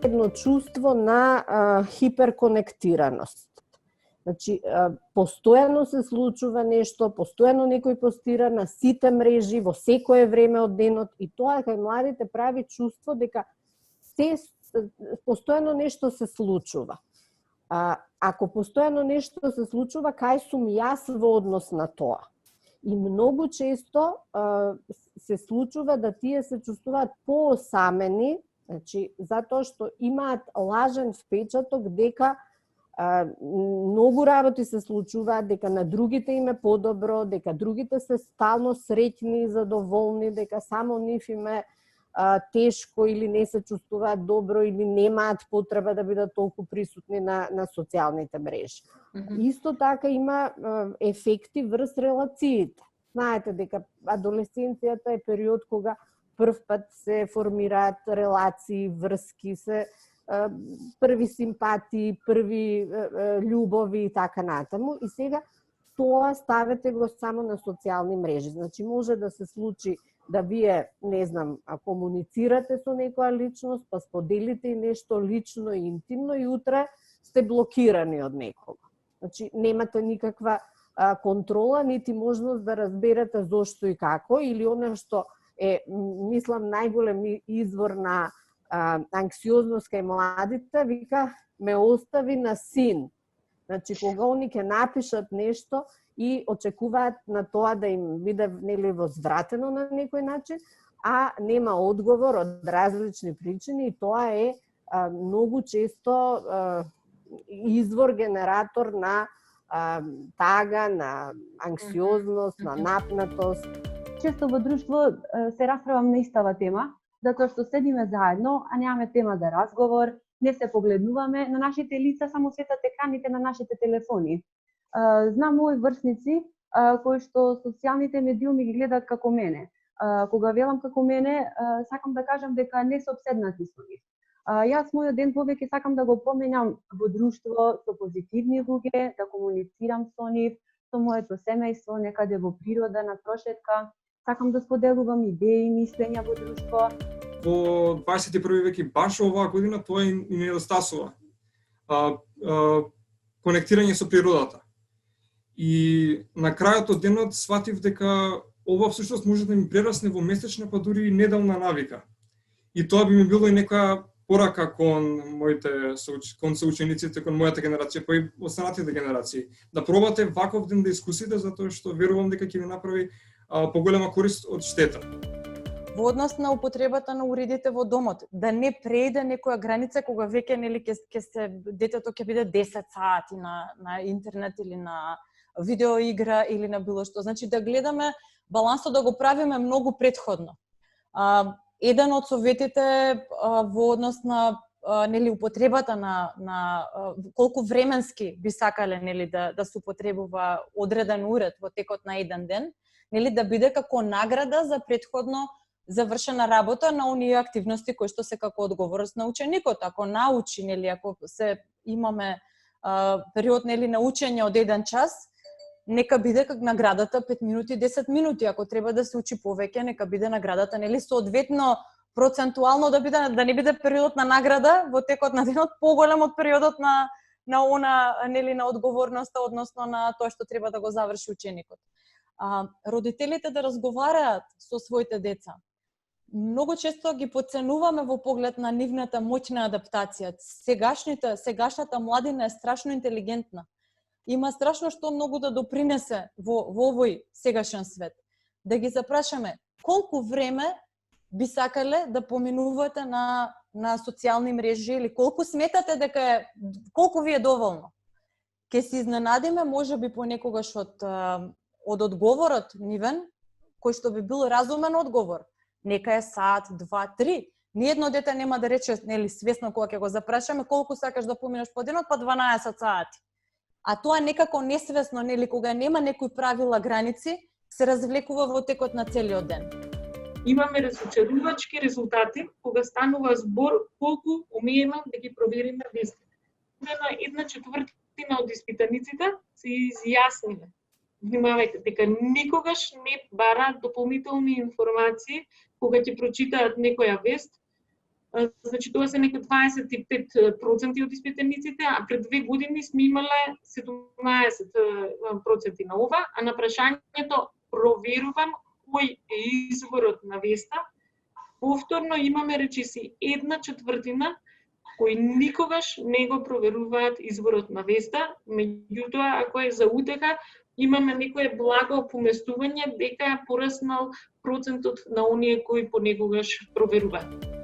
едно чувство на хиперконектираност. Значи, постојано се случува нешто, постојано некој постира на сите мрежи во секое време од денот и тоа кај младите прави чувство дека постојано нешто се случува. Ако постојано нешто се случува, кај сум јас во однос на тоа? И многу често се случува да тие се чувствуваат поосамени, значи, затоа што имаат лажен впечаток дека многу работи се случуваат, дека на другите им е подобро, дека другите се стално среќни и задоволни, дека само нив им е тешко или не се чувствуваат добро или немаат потреба да бидат толку присутни на социјалните мрежи. Исто така има ефекти врз релациите. Знаете дека адолесценцијата е период кога прв пат се формираат релации, врски, се први симпатии, први љубови и така натаму. И сега тоа ставете го само на социјални мрежи. Значи може да се случи да вие, не знам, комуницирате со некоја личност, па споделите и нешто лично и интимно и утре сте блокирани од некого. Значи немате никаква контрола, нити можност да разберете зошто и како, или она што е, мислам, најголем извор на анксиозност кај младите, вика, ме остави на син. Значи, кога они ќе напишат нешто и очекуваат на тоа да им биде нели возвратено на некој начин, а нема одговор од различни причини и тоа е многу често извор, генератор на тага, на анксиозност, на напнатост. Често во друштво се расправам на истава тема, затоа што седиме заедно, а немаме тема за разговор, не се погледнуваме, на нашите лица само светат екраните на нашите телефони. Знам мои врсници кои што социјалните медиуми ги гледаат како мене. Кога велам како мене, сакам да кажам дека не се обседнати со нив. Јас мојот ден повеќе сакам да го поменам во друштво со позитивни луѓе, да комуницирам со нив, со моето семејство, некаде во природа, на прошетка. Сакам да споделувам идеи, мислења во друштво. Во 21 век и баш оваа година тоа и недостасува. Конектирање со природата. И на крајот од денот сватив дека ова всушност може да ми прерасне во месечна, па дури и неделна навика. И тоа би ми било и некоја порака кон моите соучениците, кон мојата генерација, па и останатите генерации. Да пробате ваков ден да искусите, затоа што верувам дека ќе ви направи поголема корист од штета. Во однос на употребата на уредите во домот, да не преиде некоја граница кога веќе нели ќе се детето ќе биде 10 сати на интернет или на видеоигра или на било што. Значи да гледаме балансот, да го правиме многу претходно. Еден од советите во однос на нели употребата на колку временски би сакале нели да се употребува одреден уред во текот на еден ден, нели да биде како награда за претходно завршена работа на оние активности кои што се како одговорност на ученикот. Ако научи, нели, ако се имаме период нели на учење од 1 час, нека биде како наградата 5 минути, 10 минути. Ако треба да се учи повеќе, нека биде наградата нели соодветно процентуално да не биде периодот на награда во текот на денот поголем од периодот на она нели на одговорноста односно на тоа што треба да го заврши ученикот. Родителите да разговараат со своите деца. Многу често ги потценуваме во поглед на нивната моќна адаптација. Сегашната младина е страшно интелигентна. Има страшно што многу да допринесе во овој сегашен свет. Да ги запрашаме колку време би сакале да поминувате на социјални мрежи или колку сметате дека колку ви е доволно. Ке се изненадиме можеби понекогаш од одговорот нивен, кој што би бил разумен одговор. Нека е сат, 2, 3. Ниедно дете нема да рече, нели, свесно кога ќе го запрашаме колку сакаш да поминеш по денот, па 12 сати. А тоа некако несвесно, нели, кога нема некои правила, граници, се развлекува во текот на целиот ден. Имаме разочарувачки резултати кога станува збор колку умееме да ги провериме вестите. Една четвртина од испитаниците се изјасниле. Внимавајте, дека никогаш не бараат дополнителни информации кога ќе прочитаат некоја вест, Значи тоа се некои 25% од испитаниците, а пред 2 години сме имале 17% на ова, а на прашањето проверувам кој е изворот на веста, повторно имаме речиси 1/4 кои никогаш не го проверуваат изворот на веста, меѓутоа ако е за утеха, имаме некое благо поместување дека е пораснал процентот на оние кои понекогаш проверуваат.